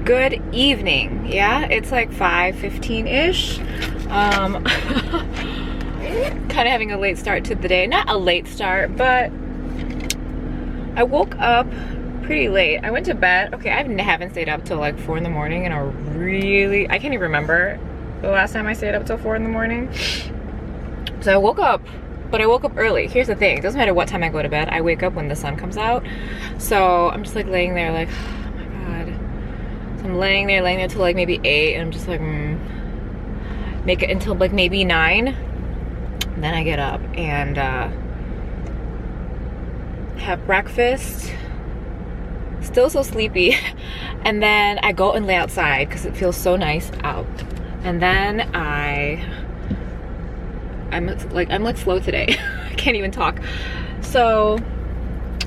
Good evening. Yeah, it's like 5:15-ish. Kind of having a late start to the day. Not a late start, but I woke up pretty late. I went to bed. Okay, I haven't stayed up till like 4 in the morning, and I can't even remember the last time I stayed up till 4 in the morning. So I woke up, but I woke up early. Here's the thing, it doesn't matter what time I go to bed, I wake up when the sun comes out. So I'm just like laying there like, oh my god. So I'm laying there till like maybe 8, and I'm just like, make it until like maybe 9. And then I get up and have breakfast. Still so sleepy. And then I go and lay outside because it feels so nice out. And then I'm like slow today. I can't even talk. So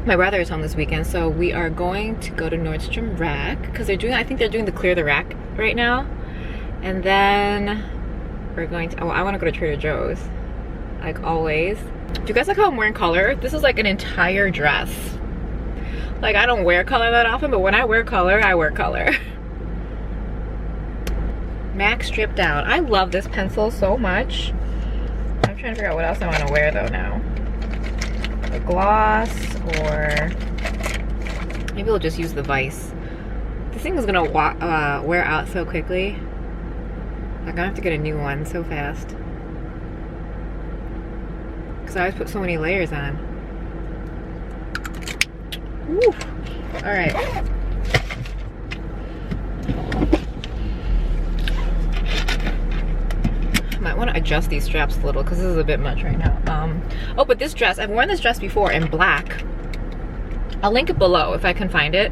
my brother is home this weekend, so we are going to go to Nordstrom Rack because I think they're doing the clear the rack right now. And then we're going to, I want to go to Trader Joe's like always. Do you guys like how I'm wearing color? This is like an entire dress. Like, I don't wear color that often, but when I wear color, I wear color. MAC Strip Down. I love this pencil so much. I'm trying to figure out what else I want to wear though now. A gloss, or maybe we'll just use the Vice. This thing is gonna wear out so quickly. Like, I'm gonna have to get a new one so fast. Because I always put so many layers on. Woo. All right. Might want to adjust these straps a little because this is a bit much right now. Oh, but this dress, I've worn this dress before in black. I'll link it below if I can find it.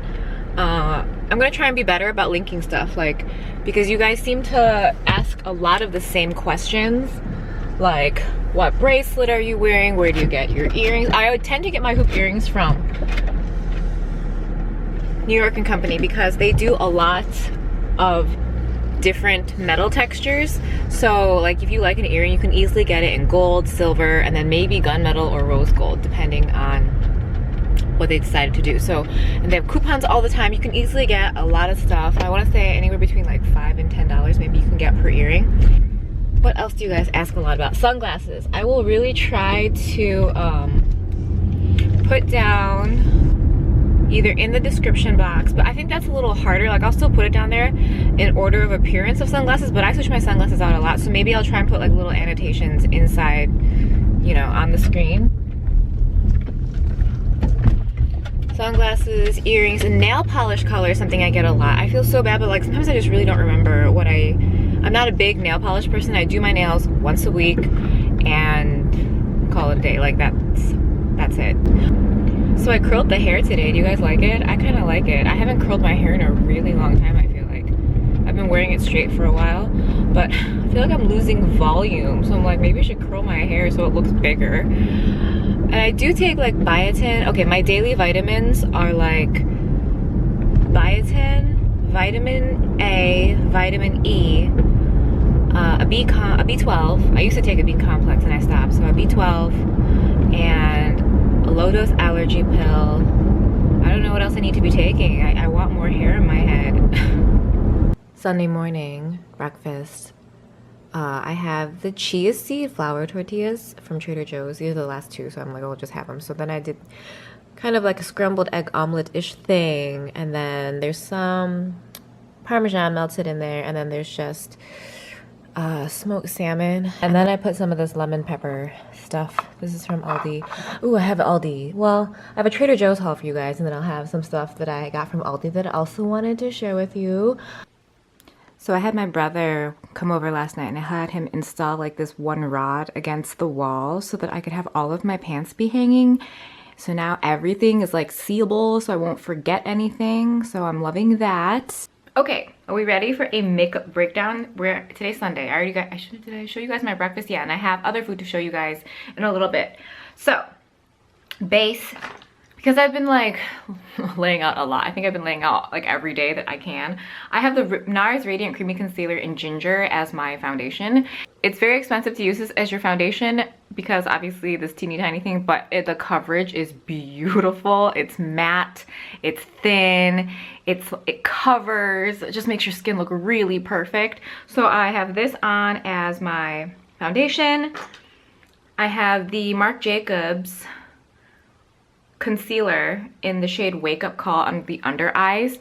I'm gonna try and be better about linking stuff, like, because you guys seem to ask a lot of the same questions, like what bracelet are you wearing, where do you get your earrings. I would tend to get my hoop earrings from New York & Company because they do a lot of different metal textures. So like if you like an earring, you can easily get it in gold, silver, and then maybe gunmetal or rose gold, depending on what they decided to do. So, and they have coupons all the time. You can easily get a lot of stuff. I want to say anywhere between like $5 and $10 maybe you can get per earring. What else do you guys ask a lot about? Sunglasses. I will really try to put down either in the description box, but I think that's a little harder. Like, I'll still put it down there in order of appearance of sunglasses, but I switch my sunglasses out a lot, so maybe I'll try and put like little annotations inside, you know, on the screen. Sunglasses, earrings, and nail polish color is something I get a lot. I feel so bad, but like sometimes I just really don't remember what I'm not a big nail polish person. I do my nails once a week and call it a day. Like, that's it. So I curled the hair today. Do you guys like it? I kind of like it. I haven't curled my hair in a really long time, I feel like. I've been wearing it straight for a while, but I feel like I'm losing volume. So I'm like, maybe I should curl my hair so it looks bigger. And I do take like biotin. Okay, my daily vitamins are like biotin, vitamin A, vitamin E, a B12. I used to take a B complex and I stopped. So a B12 and a low-dose allergy pill. I don't know what else I need to be taking. I want more hair in my head. Sunday morning breakfast. I have the chia seed flour tortillas from Trader Joe's. These are the last two, so I'm like, I'll just have them. So then I did kind of like a scrambled egg omelet-ish thing, and then there's some Parmesan melted in there, and then there's just smoked salmon, and then I put some of this lemon pepper stuff. This is from Aldi. Ooh, I have Aldi. Well, I have a Trader Joe's haul for you guys, and then I'll have some stuff that I got from Aldi that I also wanted to share with you. So I had my brother come over last night, and I had him install like this one rod against the wall so that I could have all of my pants be hanging. So now everything is like seeable, so I won't forget anything. So I'm loving that. Okay, are we ready for a makeup breakdown? Today's Sunday. Did I show you guys my breakfast? Yeah, and I have other food to show you guys in a little bit. So, base, because I've been like laying out a lot. I think I've been laying out like every day that I can. I have the NARS Radiant Creamy Concealer in Ginger as my foundation. It's very expensive to use this as your foundation, because obviously this teeny tiny thing, but the coverage is beautiful. It's matte, it's thin, it covers, it just makes your skin look really perfect. So I have this on as my foundation. I have the Marc Jacobs concealer in the shade Wake Up Call on the under eyes.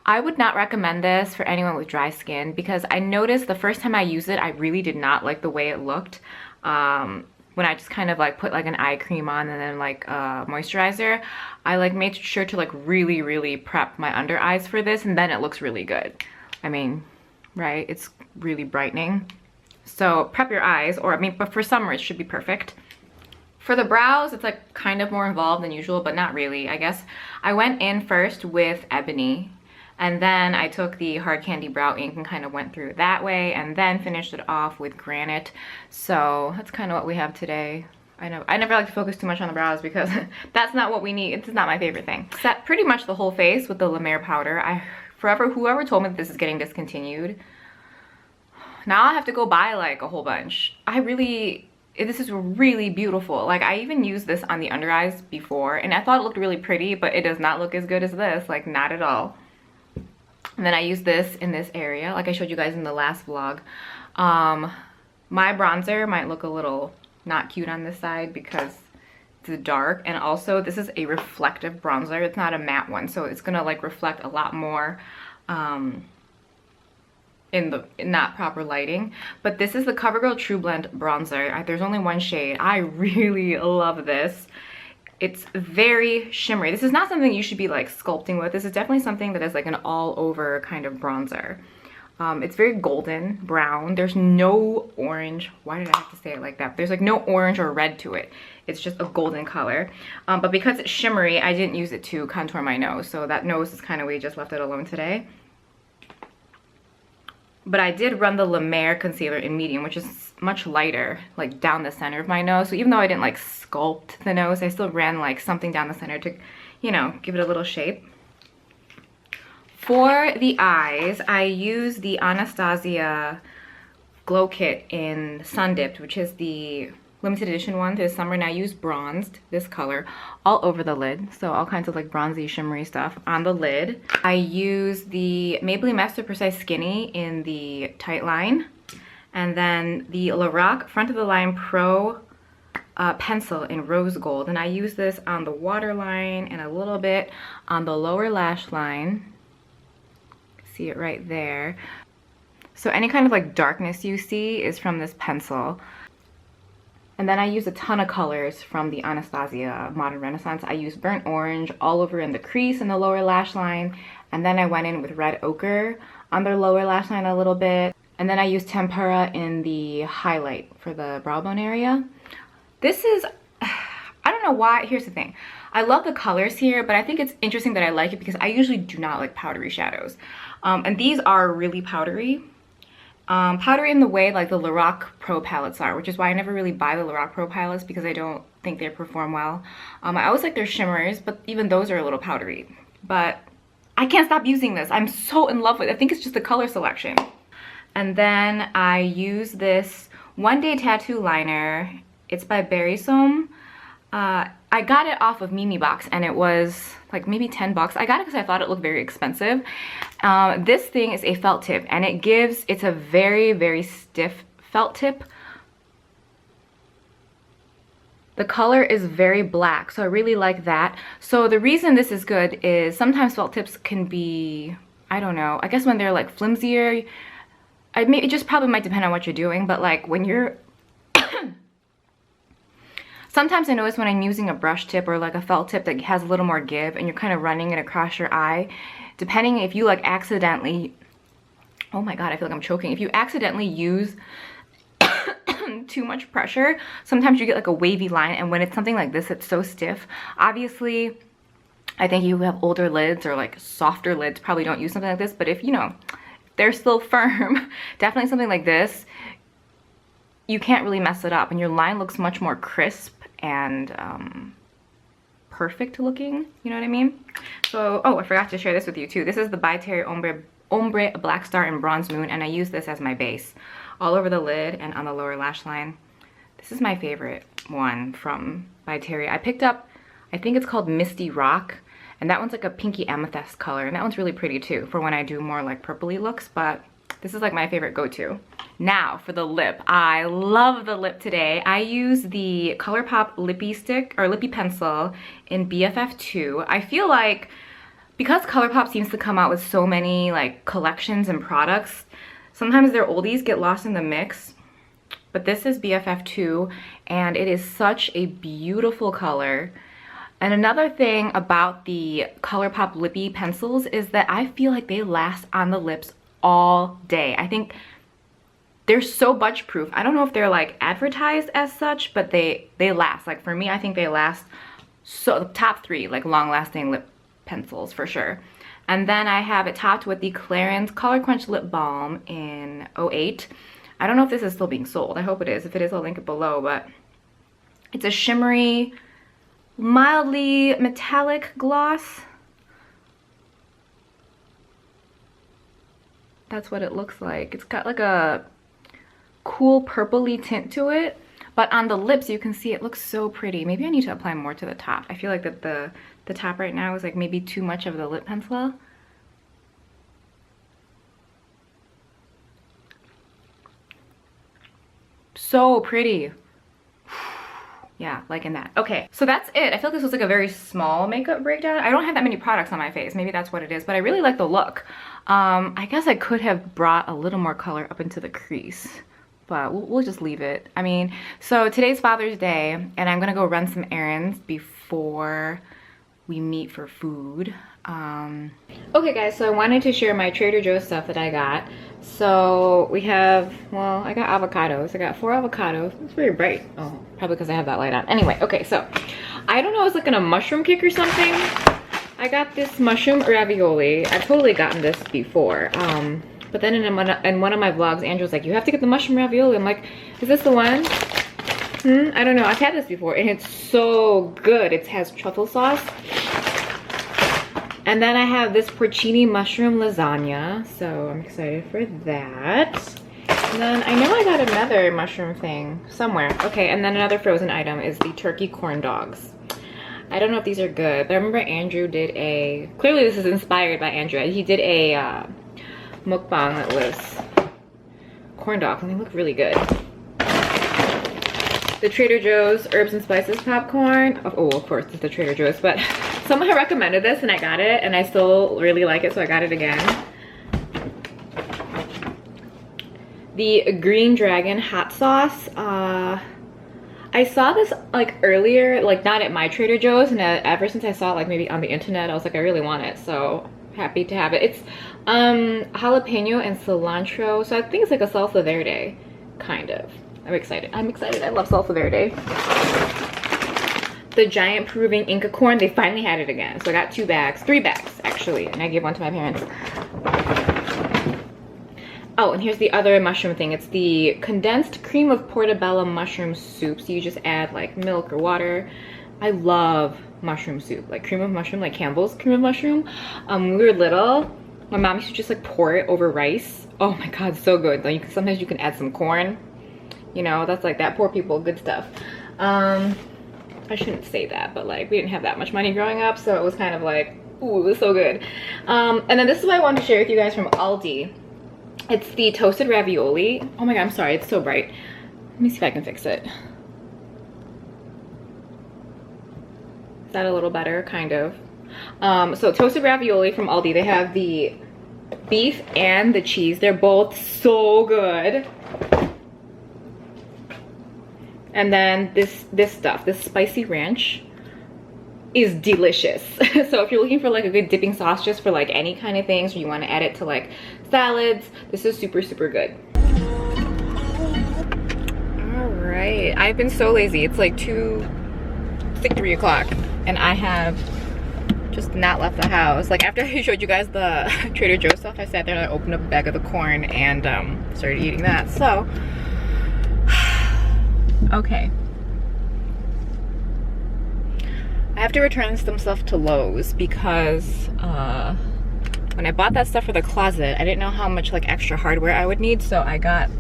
I would not recommend this for anyone with dry skin because I noticed the first time I used it, I really did not like the way it looked. When I just kind of like put like an eye cream on and then like moisturizer, I like made sure to like really prep my under eyes for this, and then it looks really good. I mean, right? It's really brightening. So prep your eyes, or I mean, but for summer it should be perfect. For the brows, it's like kind of more involved than usual, but not really, I guess. I went in first with Ebony, and then I took the Hard Candy Brow Ink and kind of went through it that way, and then finished it off with Granite. So that's kind of what we have today. I know I never like to focus too much on the brows because that's not what we need. It's not my favorite thing. Set pretty much the whole face with the La Mer powder. Whoever told me that this is getting discontinued, now I have to go buy like a whole bunch. This is really beautiful. Like I even used this on the under eyes before and I thought it looked really pretty, but it does not look as good as this, like not at all. And then I use this in this area, like I showed you guys in the last vlog. My bronzer might look a little not cute on this side because it's dark, and also this is a reflective bronzer. It's not a matte one, so it's gonna like reflect a lot more in not proper lighting. But this is the CoverGirl True Blend bronzer. There's only one shade. I really love this. It's very shimmery. This is not something you should be like sculpting with. This is definitely something that is like an all over kind of bronzer. It's very golden brown. There's no orange. Why did I have to say it like that? There's like no orange or red to it. It's just a golden color. But because it's shimmery, I didn't use it to contour my nose. So that nose is kind of, we just left it alone today. But I did run the La Mer concealer in medium, which is much lighter, like down the center of my nose. So even though I didn't like sculpt the nose, I still ran like something down the center to, you know, give it a little shape. For the eyes, I use the Anastasia Glow Kit in Sun Dipped, which is the limited edition one this summer, and I use bronzed, this color, all over the lid. So all kinds of like bronzy, shimmery stuff on the lid. I use the Maybelline Master Precise Skinny in the tight line. And then the Lorac Front of the Line Pro pencil in rose gold. And I use this on the waterline and a little bit on the lower lash line. See it right there. So any kind of like darkness you see is from this pencil. And then I use a ton of colors from the Anastasia Modern Renaissance. I use burnt orange all over in the crease and the lower lash line. And then I went in with red ochre on the lower lash line a little bit. And then I used tempera in the highlight for the brow bone area. This is, I don't know why, here's the thing. I love the colors here, but I think it's interesting that I like it because I usually do not like powdery shadows. And these are really powdery. Powdery in the way like the Lorac Pro palettes are, which is why I never really buy the Lorac Pro palettes because I don't think they perform well. I always like their shimmers, but even those are a little powdery. But I can't stop using this. I'm so in love with it. I think it's just the color selection. And then I use this One Day Tattoo liner. It's by Berry Som. I got it off of Mimi Box and it was like maybe 10 bucks. I got it because I thought it looked very expensive. This thing is a felt tip and it's a very stiff felt tip. The color is very black, so I really like that. So the reason this is good is sometimes felt tips can be, I don't know, I guess when they're like flimsier, it just probably might depend on what you're doing, but like when you're sometimes I notice when I'm using a brush tip or like a felt tip that has a little more give and you're kind of running it across your eye, depending if you like accidentally, oh my god, I feel like I'm choking. If you accidentally use too much pressure, sometimes you get like a wavy line, and when it's something like this, it's so stiff. Obviously, I think you have older lids or like softer lids probably don't use something like this, but if you know, they're still firm, definitely something like this, you can't really mess it up and your line looks much more crisp and perfect looking, you know what I mean? So, oh, I forgot to share this with you too. This is the By Terry Ombre Black Star in Bronze Moon, and I use this as my base all over the lid and on the lower lash line. This is my favorite one from by Terry. I picked up, I think it's called Misty Rock, and that one's like a pinky amethyst color, and that one's really pretty too for when I do more like purpley looks, but this is like my favorite go-to. Now for the lip. I love the lip today. I use the ColourPop lippy stick or lippy pencil in BFF2. I feel like because ColourPop seems to come out with so many like collections and products, sometimes their oldies get lost in the mix. But this is BFF2 and it is such a beautiful color. And another thing about the ColourPop lippy pencils is that I feel like they last on the lips all day. I think they're so budge proof. I don't know if they're like advertised as such, but they last. Like for me, I think they last. So top 3 like long lasting lip pencils for sure. And then I have it topped with the Clarins Color Quench Lip Balm in 08. I don't know if this is still being sold. I hope it is. If it is, I'll link it below, but it's a shimmery, mildly metallic gloss. That's what it looks like. It's got like a cool purpley tint to it, but on the lips you can see it looks so pretty. Maybe I need to apply more to the top. I feel like that the top right now is like maybe too much of the lip pencil. So pretty. Yeah, liking that. Okay, so that's it. I feel like this was like a very small makeup breakdown. I don't have that many products on my face. Maybe that's what it is, but I really like the look. I guess I could have brought a little more color up into the crease, but we'll just leave it. I mean, so today's Father's Day, and I'm gonna go run some errands before we meet for food. Okay guys, so I wanted to share my Trader Joe's stuff that I got. So we have, well, I got avocados. I got 4 avocados. It's very bright. Oh, probably because I have that light on. Anyway, okay, so I don't know, it's like in a mushroom kick or something. I got this mushroom ravioli. I've totally gotten this before. But then in one of my vlogs, Andrew's like, you have to get the mushroom ravioli. I'm like, is this the one? I don't know. I've had this before and it's so good. It has truffle sauce. And then I have this porcini mushroom lasagna, so I'm excited for that. And then I know I got another mushroom thing somewhere. Okay, and then another frozen item is the turkey corn dogs. I don't know if these are good, but I remember Andrew did a, clearly this is inspired by Andrew. He did a mukbang that was corn dogs and they look really good. The Trader Joe's herbs and spices popcorn. Oh, of course, it's the Trader Joe's, but someone had recommended this and I got it and I still really like it, so I got it again. The Green Dragon hot sauce. I saw this like earlier, like not at my Trader Joe's, and ever since I saw it like maybe on the internet, I was like, I really want it, so happy to have it. It's jalapeno and cilantro, so I think it's like a salsa verde, kind of. I'm excited. I'm excited. I love salsa verde. The giant Peruvian Inca corn, they finally had it again. So I got 2 bags, 3 bags actually, and I gave one to my parents. Oh, and here's the other mushroom thing. It's the condensed cream of Portabella mushroom soup. So you just add like milk or water. I love mushroom soup, like cream of mushroom, like Campbell's cream of mushroom. When we were little, my mom used to just like pour it over rice. Oh my God, so good. Like sometimes you can add some corn. You know, that's like that poor people good stuff. I shouldn't say that, but like we didn't have that much money growing up, so it was kind of like, ooh, it was so good. And then this is what I wanted to share with you guys from Aldi. It's the toasted ravioli. Oh my God, I'm sorry, it's so bright. Let me see if I can fix it. Is that a little better? Kind of. So toasted ravioli from Aldi. They have the beef and the cheese. They're both so good. And then this stuff, this spicy ranch is delicious. So if you're looking for like a good dipping sauce just for like any kind of things, or you want to add it to like salads, this is super, super good. All right, I've been so lazy. It's like 3 o'clock and I have just not left the house. Like after I showed you guys the Trader Joe's stuff, I sat there and I opened up a bag of the corn and started eating that. So, okay. I have to return some stuff to Lowe's because when I bought that stuff for the closet, I didn't know how much like extra hardware I would need, so I got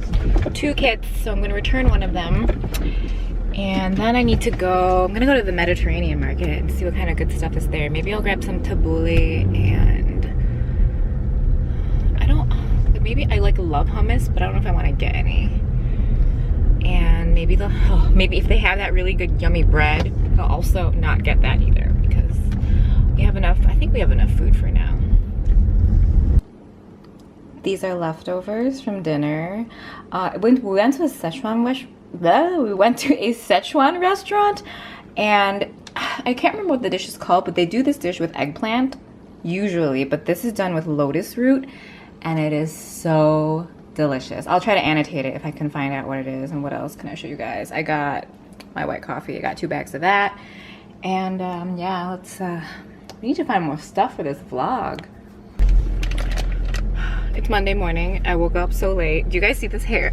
2 kits. So I'm gonna return one of them. And then I need to go, I'm gonna go to the Mediterranean market and see what kind of good stuff is there. Maybe I'll grab some tabbouleh, and I don't, like, maybe I like love hummus, but I don't know if I wanna get any. And maybe maybe if they have that really good yummy bread, I'll also not get that either, because we have enough, I think we have enough food for now. These are leftovers from dinner. We went to a Szechuan restaurant, and I can't remember what the dish is called, but they do this dish with eggplant usually, but this is done with lotus root, and it is so delicious. I'll try to annotate it if I can find out what it is. And what else can I show you guys? I got my white coffee. I got 2 bags of that, and yeah, let's we need to find more stuff for this vlog. It's Monday morning. I woke up so late. Do you guys see this hair?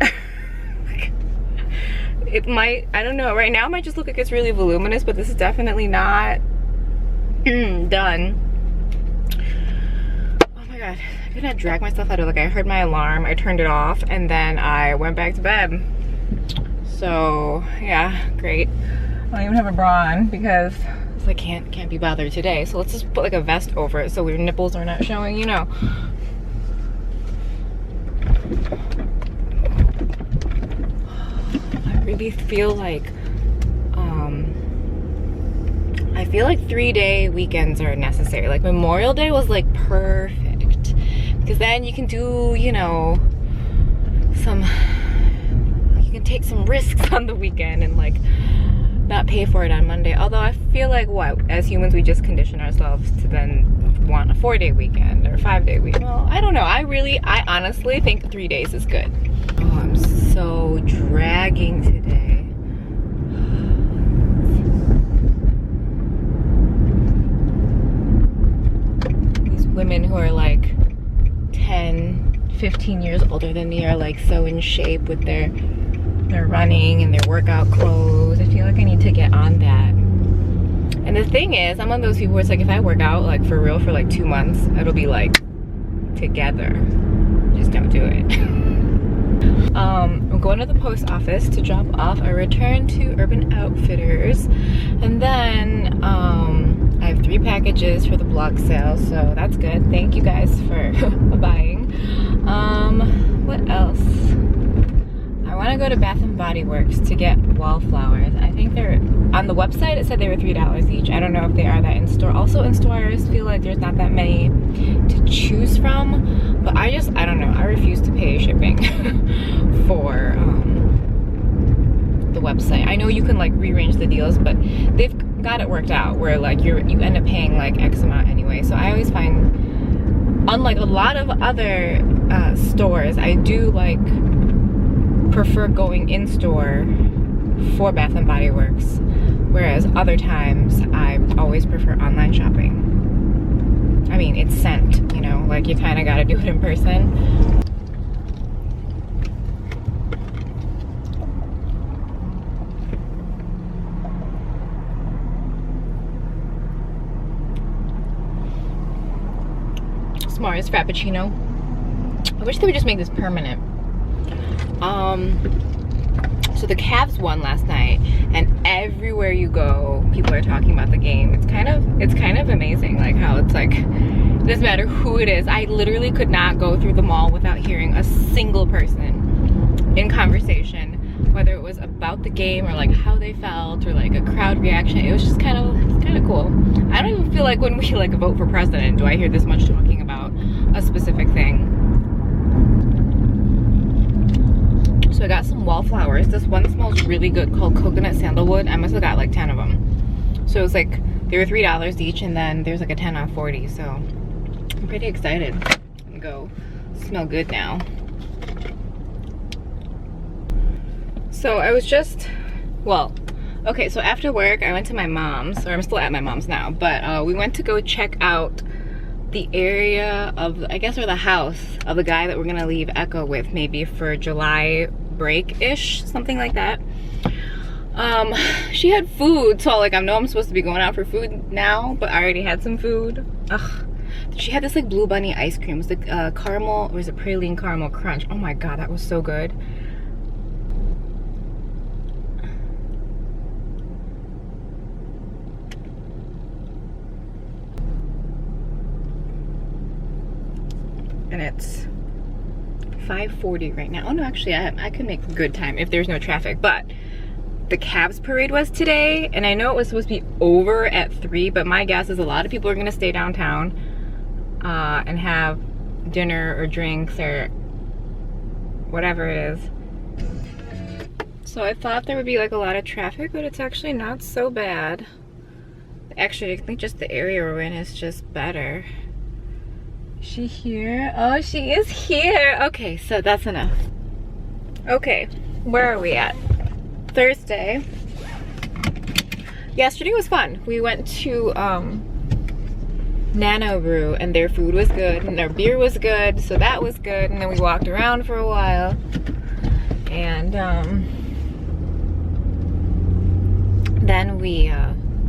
It might, I don't know, right now it might just look like it's really voluminous, but this is definitely not done. Oh my god, I couldn't drag myself out of, like, I heard my alarm, I turned it off, and then I went back to bed. So yeah, great. I don't even have a bra on because I can't be bothered today. So let's just put like a vest over it so your nipples are not showing, you know. I really feel like I feel like 3-day weekends are necessary. Like Memorial Day was like perfect, because then you can do, you know, you can take some risks on the weekend and like not pay for it on Monday. Although I feel like, what, as humans we just condition ourselves to then want a 4-day weekend or 5-day weekend. Well, I don't know. I honestly think 3 days is good. Oh, I'm so dragging today. These women who are like 10, 15 years older than me are like so in shape with their running and their workout clothes. I feel like I need to get on that. And the thing is, I'm one of those people where it's like, if I work out like for real for like 2 months, it'll be like together. Just don't do it. I'm going to the post office to drop off a return to Urban Outfitters, and then I have 3 packages for the blog sale, so that's good. Thank you guys for buying. What else? I want to go to Bath & Body Works to get wallflowers. I think they're, on the website it said they were $3 each. I don't know if they are that in store. Also in store, I just feel like there's not that many to choose from. But I don't know. I refuse to pay shipping for the website. I know you can like rearrange the deals, but they've got it worked out where like you end up paying like X amount anyway. So I always find, unlike a lot of other stores, I do like prefer going in store for Bath & Body Works, whereas other times I always prefer online shopping. I mean, it's sent, you know, like you kind of got to do it in person. S'mores Frappuccino. I wish they would just make this permanent. So the Cavs won last night, and everywhere you go, people are talking about the game. It's kind of amazing, like how it's like, it doesn't matter who it is. I literally could not go through the mall without hearing a single person in conversation, whether it was about the game or like how they felt or like a crowd reaction. It was just kind of cool. I don't even feel like when we like vote for president do I hear this much talking about a specific thing. So I got some wallflowers. This one smells really good called Coconut Sandalwood. I must have got like 10 of them. So it was like, they were $3 each, and then there's like a 10 off 40. So I'm pretty excited. I'm gonna go smell good now. So I was just, well, okay, so after work I went to my mom's, or I'm still at my mom's now, but we went to go check out the area of, I guess, or the house of the guy that we're gonna leave Echo with maybe for July break-ish, something like that. She had food, so like I know I'm supposed to be going out for food now, but I already had some food. Ugh. She had this like Blue Bunny ice cream. It was like caramel, or was it praline caramel crunch? Oh my god, that was so good. And it's 5:40 right now. Oh no, actually I could make good time if there's no traffic, but the Cavs parade was today, and I know it was supposed to be over at 3, but my guess is a lot of people are gonna stay downtown and have dinner or drinks or whatever it is. So I thought there would be like a lot of traffic, but it's actually not so bad. Actually, I think just the area we're in is just better. Is she here? Oh, she is here. Okay, so that's enough. Okay, where are we at? Thursday. Yesterday was fun. We went to Nano Brew, and their food was good and their beer was good, so that was good. And then we walked around for a while, and then we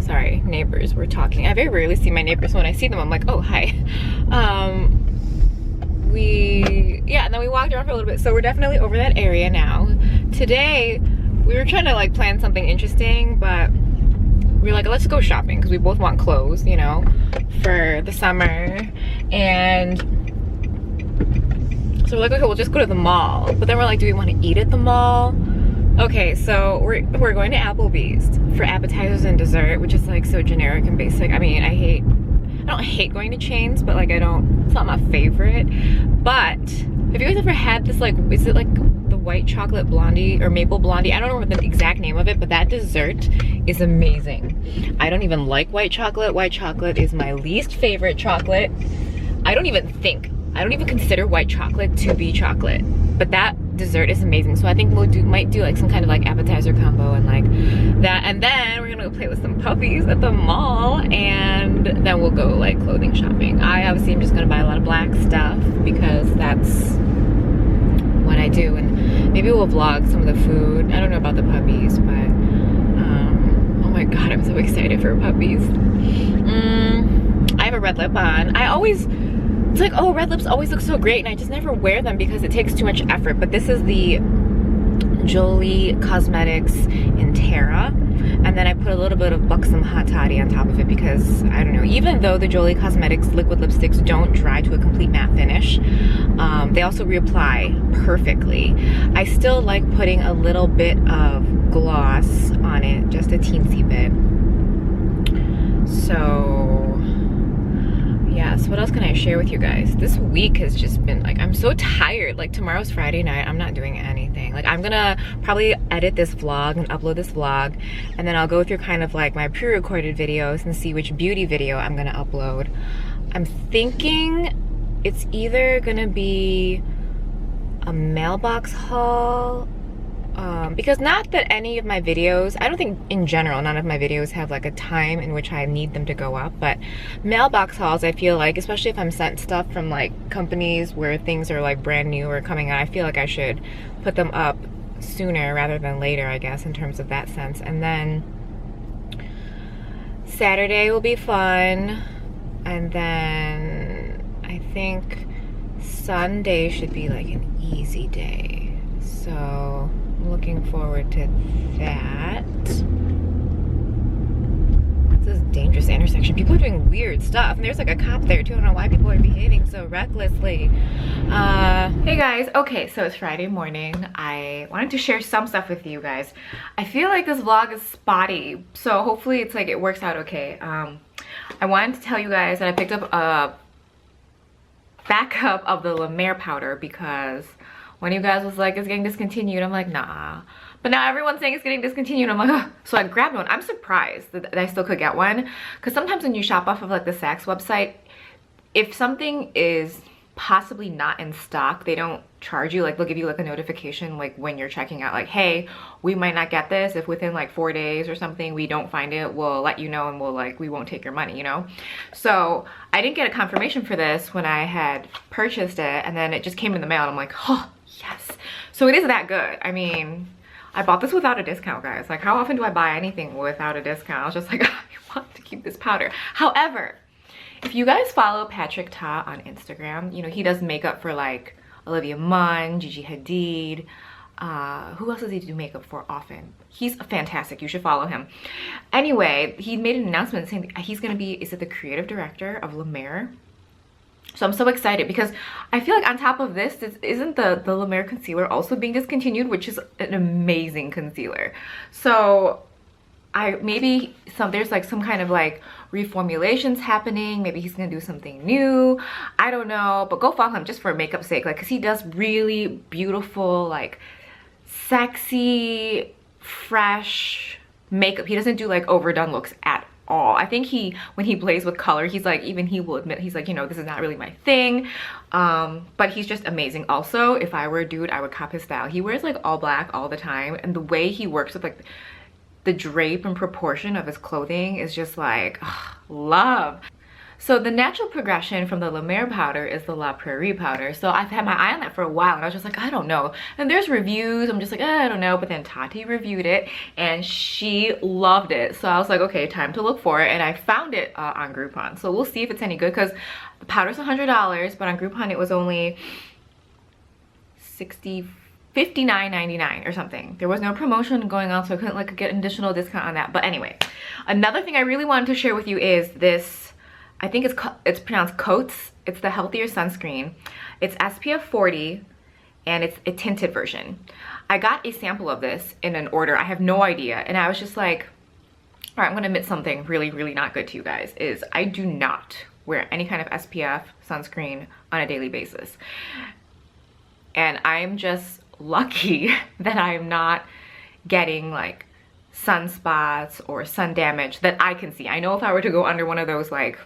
sorry, neighbors were talking. I very rarely see my neighbors, so when I see them I'm like, oh hi. And then we walked around for a little bit, so we're definitely over that area now. Today we were trying to like plan something interesting, but we were like, let's go shopping because we both want clothes, you know, for the summer. And so we're like, okay, we'll just go to the mall. But then we're like, do we want to eat at the mall? Okay, so we're going to Applebee's for appetizers and dessert, which is like so generic and basic. I mean, I don't hate going to chains, but like it's not my favorite. But have you guys ever had this, like, is it like the white chocolate blondie or maple blondie? I don't remember the exact name of it, but that dessert is amazing. I don't even like white chocolate. White chocolate is my least favorite chocolate. I don't even consider white chocolate to be chocolate, but that dessert is amazing. So I think might do like some kind of like appetizer combo and like that, and then we're gonna go play with some puppies at the mall, and then we'll go like clothing shopping. I obviously am just gonna buy a lot of black stuff because that's what I do, and maybe we'll vlog some of the food. I don't know about the puppies, but oh my god, I'm so excited for puppies. I have a red lip on. It's like, oh, red lips always look so great, and I just never wear them because it takes too much effort. But this is the Jolie Cosmetics in Terra, and then I put a little bit of Buxom Hot Toddy on top of it because, I don't know, even though the Jolie Cosmetics liquid lipsticks don't dry to a complete matte finish, they also reapply perfectly. I still like putting a little bit of gloss on it, just a teensy bit. So yeah, so what else can I share with you guys? This week has just been like, I'm so tired. Like, tomorrow's Friday night, I'm not doing anything. Like, I'm gonna probably edit this vlog and upload this vlog, and then I'll go through kind of like my pre-recorded videos and see which beauty video I'm gonna upload. I'm thinking it's either gonna be a mailbox haul, because not that any of my videos, I don't think in general none of my videos have like a time in which I need them to go up, but mailbox hauls, I feel like, especially if I'm sent stuff from like companies where things are like brand new or coming out, I feel like I should put them up sooner rather than later, I guess, in terms of that sense. And then Saturday will be fun, and then I think Sunday should be like an easy day, so I'm looking forward to that. This is a dangerous intersection. People are doing weird stuff, and there's like a cop there too. I don't know why people are behaving so recklessly. Hey guys, okay, so it's Friday morning. I wanted to share some stuff with you guys. I feel like this vlog is spotty, so hopefully it's like it works out okay. I wanted to tell you guys that I picked up a backup of the La Mer powder because one of you guys was like, it's getting discontinued. I'm like, nah. But now everyone's saying it's getting discontinued. I'm like, ugh. So I grabbed one. I'm surprised that I still could get one, because sometimes when you shop off of like the Saks website, if something is possibly not in stock, they don't charge you. Like, they'll give you like a notification like when you're checking out, like, hey, we might not get this. If within like 4 days or something we don't find it, we'll let you know, and we won't take your money, you know. So I didn't get a confirmation for this when I had purchased it, and then it just came in the mail, and I'm like, oh yes. So it is that good. I mean, I bought this without a discount, guys. Like, how often do I buy anything without a discount? I was just like, I want to keep this powder. However, If you guys follow Patrick Ta on Instagram, you know, he does makeup for like Olivia Munn, Gigi Hadid. Who else does he do makeup for often? He's fantastic. You should follow him. Anyway, he made an announcement saying he's gonna be, is it the creative director of La Mer? So I'm so excited because I feel like on top of this, isn't the La Mer concealer also being discontinued, which is an amazing concealer. So maybe there's like some kind of like reformulations happening. Maybe he's gonna do something new. I don't know, but go follow him just for makeup's sake, like, cause he does really beautiful, like sexy, fresh makeup. He doesn't do like overdone looks at all. I think when he plays with color, he's like, even he will admit, he's like, you know, this is not really my thing. But he's just amazing. Also, if I were a dude, I would cop his style. He wears like all black all the time, and the way he works with like the drape and proportion of his clothing is just like, ugh, love. So the natural progression from the La Mer powder is the La Prairie powder. So I've had my eye on that for a while, and I was just like, I don't know. And there's reviews, I'm just like, I don't know. But then Tati reviewed it and she loved it. So I was like, okay, time to look for it. And I found it on Groupon. So we'll see if it's any good, because the powder's $100, but on Groupon it was only $59.99 or something. There was no promotion going on, so I couldn't like get an additional discount on that. But anyway, another thing I really wanted to share with you is this, I think it's pronounced Coats. It's the healthier sunscreen. It's SPF 40 and it's a tinted version. I got a sample of this in an order. I have no idea, and I was just like, all right, I'm gonna admit something really, really not good to you guys, is I do not wear any kind of SPF sunscreen on a daily basis. And I'm just lucky that I'm not getting like sunspots or sun damage that I can see. I know if I were to go under one of those like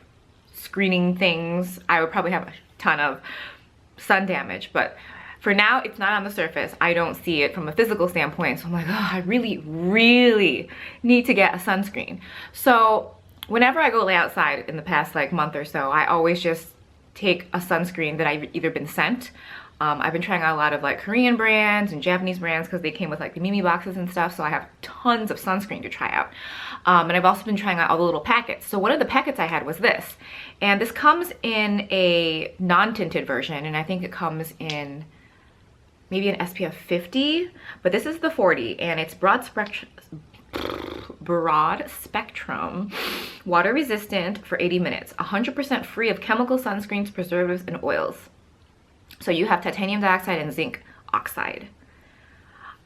screening things, I would probably have a ton of sun damage, but for now it's not on the surface. I don't see it from a physical standpoint, so I'm like, oh, I really, really need to get a sunscreen. So whenever I go lay outside in the past like month or so, I always just take a sunscreen that I've either been sent. I've been trying out a lot of like Korean brands and Japanese brands because they came with like the Miu Miu boxes and stuff, so I have tons of sunscreen to try out. And I've also been trying out all the little packets. So one of the packets I had was this, and this comes in a non-tinted version, and I think it comes in maybe an SPF 50, but this is the 40, and it's broad spectrum, water resistant for 80 minutes, 100% free of chemical sunscreens, preservatives, and oils. So you have titanium dioxide and zinc oxide.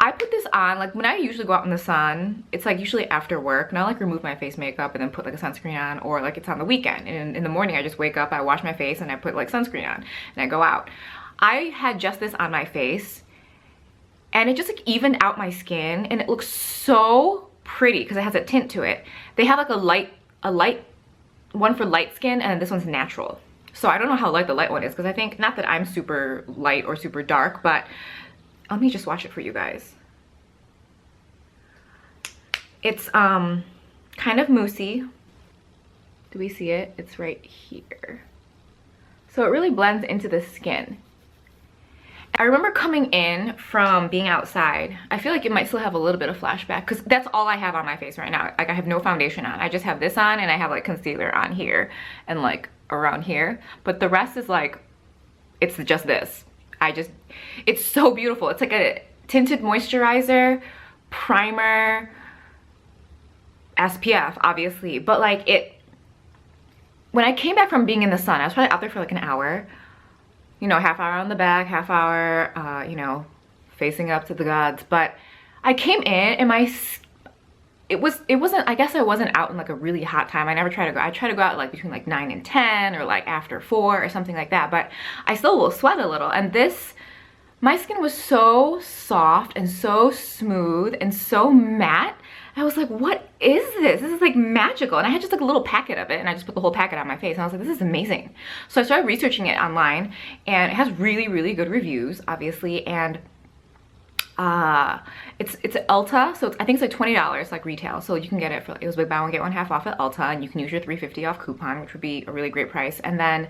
I put this on like when I usually go out in the sun. It's like usually after work, and I like remove my face makeup and then put like a sunscreen on, or like it's on the weekend, and in the morning I just wake up, I wash my face, and I put like sunscreen on and I go out. I had just this on my face, and it just like evened out my skin, and it looks so pretty because it has a tint to it. They have like a light one for light skin, and this one's natural. So I don't know how light the light one is, because I think, not that I'm super light or super dark, but let me just watch it for you guys. It's kind of moussey. Do we see it? It's right here. So it really blends into the skin. I remember coming in from being outside. I feel like it might still have a little bit of flashback, because that's all I have on my face right now. Like I have no foundation on. I just have this on, and I have like concealer on here and like around here, but the rest is like, it's just this. It's so beautiful. It's like a tinted moisturizer, primer, SPF obviously, but like when I came back from being in the sun, I was probably out there for like an hour, you know, half hour on the back, half hour you know, facing up to the gods. But I came in and it wasn't, I guess I wasn't out in like a really hot time. I try to go out like between like 9 and 10, or like after 4 or something like that, but I still will sweat a little. And my skin was so soft and so smooth and so matte. I was like, what is this? This is like magical. And I had just like a little packet of it, and I just put the whole packet on my face, and I was like, this is amazing. So I started researching it online, and it has really, really good reviews, obviously. And it's Ulta, so I think it's like $20 like retail, so you can get it for, it was like buy one get one half off at Ulta, and you can use your $3.50 off coupon, which would be a really great price. And then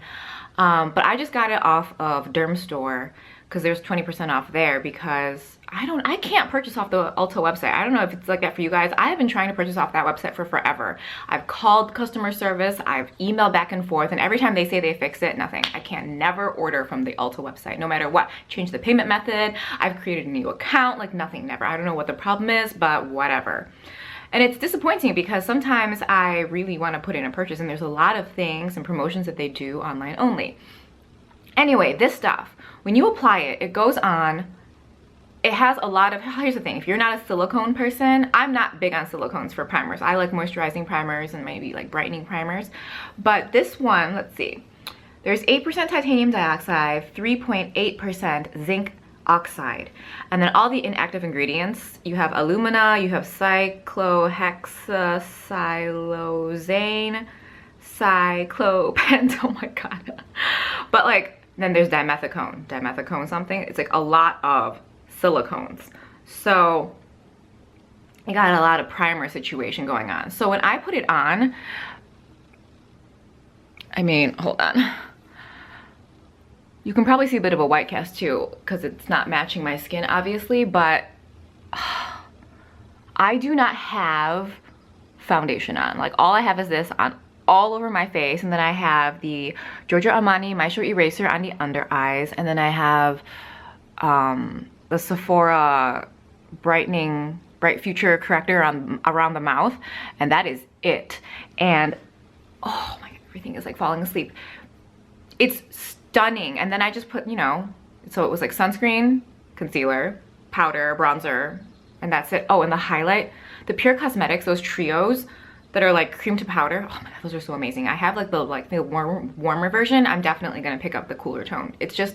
but I just got it off of Derm Store because there's 20% off there, because I can't purchase off the Ulta website. I don't know if it's like that for you guys. I have been trying to purchase off that website for forever. I've called customer service, I've emailed back and forth, and every time they say they fix it, nothing. I can never order from the Ulta website, no matter what. Change the payment method, I've created a new account, like nothing, never. I don't know what the problem is, but whatever. And it's disappointing because sometimes I really want to put in a purchase, and there's a lot of things and promotions that they do online only. Anyway, this stuff, when you apply it, it goes on. It has a lot of, here's the thing, if you're not a silicone person, I'm not big on silicones for primers. I like moisturizing primers and maybe like brightening primers. But this one, let's see, there's 8% titanium dioxide, 3.8% zinc oxide, and then all the inactive ingredients. You have alumina, you have cyclohexasilozane, cyclopent, oh my god. But like, then there's dimethicone something. It's like a lot of silicones. So I got a lot of primer situation going on. So when I put it on, I mean, hold on. You can probably see a bit of a white cast too, because it's not matching my skin, obviously, but I do not have foundation on. Like, all I have is this on all over my face, and then I have the Giorgio Armani Maestro Eraser on the under eyes, and then I have the Sephora brightening bright future corrector around the mouth, and that is it. And oh my god, everything is like falling asleep. It's stunning. And then I just put, you know, so it was like sunscreen, concealer, powder, bronzer, and that's it. Oh, and the highlight, the Pure Cosmetics, those trios that are like cream to powder, oh my god, those are so amazing. I have like the warmer version. I'm definitely gonna pick up the cooler tone. It's just,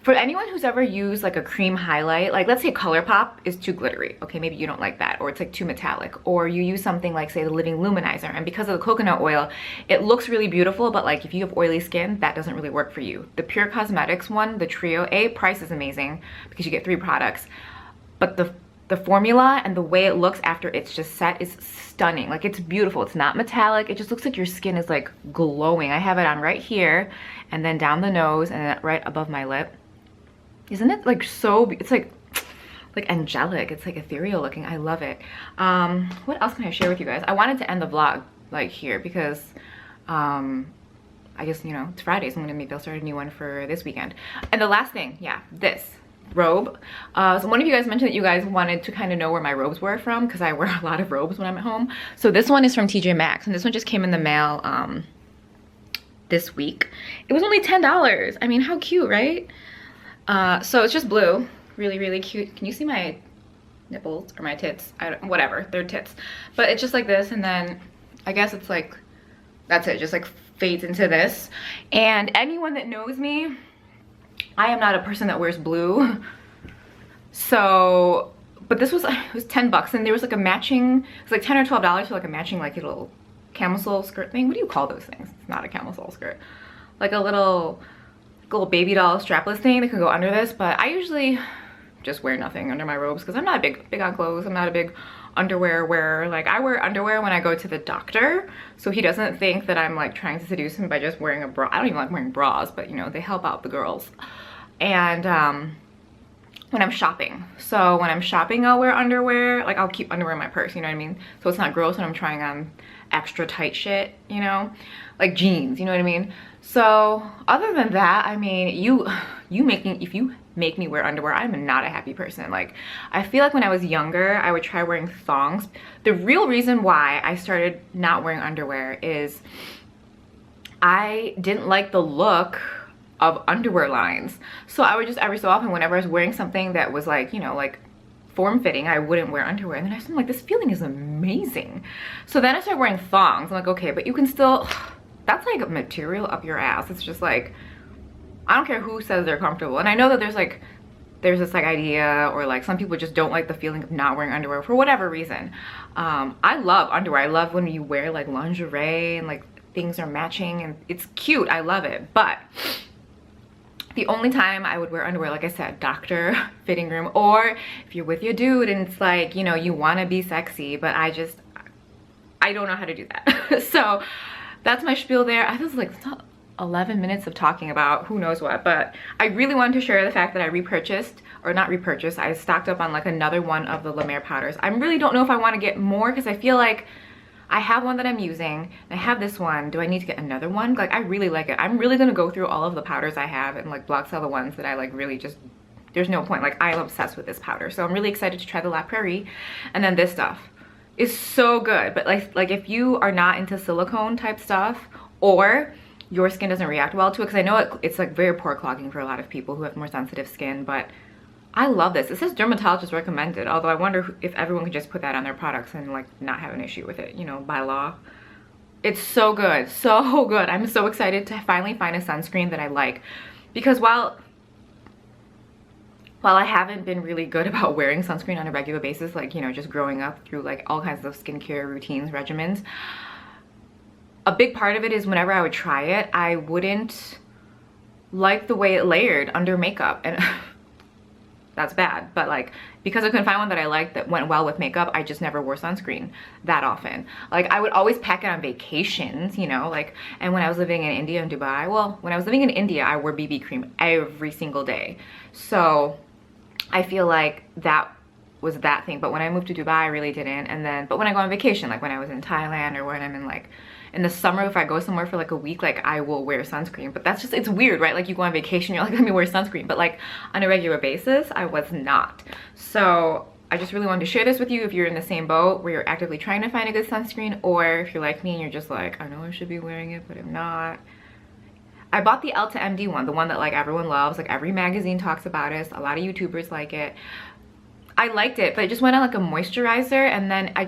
for anyone who's ever used like a cream highlight, like let's say ColourPop is too glittery, okay, maybe you don't like that, or it's like too metallic, or you use something like, say, the Living Luminizer, and because of the coconut oil, it looks really beautiful, but like if you have oily skin, that doesn't really work for you. The Pure Cosmetics one, the trio, price is amazing because you get 3 products, but the formula and the way it looks after it's just set is stunning. Like, it's beautiful. It's not metallic. It just looks like your skin is like glowing. I have it on right here, and then down the nose, and then right above my lip. Isn't it like so, it's like angelic, it's like ethereal looking. I love it. What else can I share with you guys? I wanted to end the vlog like here because I guess, you know, it's Friday, so maybe I'll start a new one for this weekend. And the last thing, yeah, this robe. So one of you guys mentioned that you guys wanted to kind of know where my robes were from, because I wear a lot of robes when I'm at home. So this one is from TJ Maxx, and this one just came in the mail this week. It was only $10. I mean, how cute, right? So it's just blue, really cute. Can you see my nipples or my tits? Whatever, they're tits. But it's just like this, and then I guess it's like, that's it, just like fades into this. And anyone that knows me, I am not a person that wears blue. So, but this was, it was 10 bucks, and there was like a matching, it was like $10 or $12 for like a matching like little camisole skirt thing. What do you call those things? It's not a camisole skirt. Like a little baby doll strapless thing that can go under this, but I usually just wear nothing under my robes because I'm not big on clothes. I'm not a big underwear wearer. Like, I wear underwear when I go to the doctor, so he doesn't think that I'm like trying to seduce him by just wearing a bra. I don't even like wearing bras, but you know, they help out the girls. And when I'm shopping, so when I'm shopping, I'll wear underwear. Like, I'll keep underwear in my purse, you know what I mean, so it's not gross when I'm trying on extra tight shit, you know, like jeans, you know what I mean. So other than that, I mean, if you make me wear underwear, I'm not a happy person. Like, I feel like when I was younger, I would try wearing thongs. The real reason why I started not wearing underwear is I didn't like the look of underwear lines. So I would just, every so often, whenever I was wearing something that was like, you know, like form-fitting, I wouldn't wear underwear. And then I was like, this feeling is amazing. So then I started wearing thongs. I'm like, okay, but you can still, that's like material up your ass. It's just like, I don't care who says they're comfortable. And I know that there's this like idea, or like some people just don't like the feeling of not wearing underwear for whatever reason. I love underwear. I love when you wear like lingerie and like things are matching and it's cute. I love it. But the only time I would wear underwear, like I said, doctor, fitting room, or if you're with your dude and it's like, you know, you want to be sexy, but I don't know how to do that. So that's my spiel there. I was like, 11 minutes of talking about who knows what, but I really wanted to share the fact that I repurchased, or not repurchased, I stocked up on like another one of the La Mer powders. I really don't know if I want to get more because I feel like I have one that I'm using, and I have this one. Do I need to get another one? Like, I really like it. I'm really gonna go through all of the powders I have and like block sell the ones that I like really just, there's no point. Like, I'm obsessed with this powder. So I'm really excited to try the La Prairie. And then this stuff is so good. But like if you are not into silicone type stuff, or your skin doesn't react well to it, because I know it's like very pore clogging for a lot of people who have more sensitive skin, but I love this. It says dermatologist recommended, although I wonder if everyone could just put that on their products and like not have an issue with it, you know, by law. It's so good, so good. I'm so excited to finally find a sunscreen that I like, because while I haven't been really good about wearing sunscreen on a regular basis, like, you know, just growing up through like all kinds of skincare routines, regimens, a big part of it is whenever I would try it, I wouldn't like the way it layered under makeup, and that's bad. But like, because I couldn't find one that I liked that went well with makeup, I just never wore sunscreen that often. Like, I would always pack it on vacations, you know, like, and when I was living in India and Dubai, well, when I was living in India, I wore BB cream every single day. So I feel like that was that thing. But when I moved to Dubai, I really didn't. And then, but when I go on vacation, like when I was in Thailand, or when I'm in like, in the summer, if I go somewhere for like a week, like I will wear sunscreen. But that's just, it's weird, right? Like, you go on vacation, you're like, let me wear sunscreen. But like on a regular basis, I was not. So I just really wanted to share this with you if you're in the same boat where you're actively trying to find a good sunscreen, or if you're like me and you're just like, I know I should be wearing it, but I'm not. I bought the Ulta MD one, the one that like everyone loves, like every magazine talks about it, a lot of YouTubers like it. I liked it, but it just went on like a moisturizer, and then I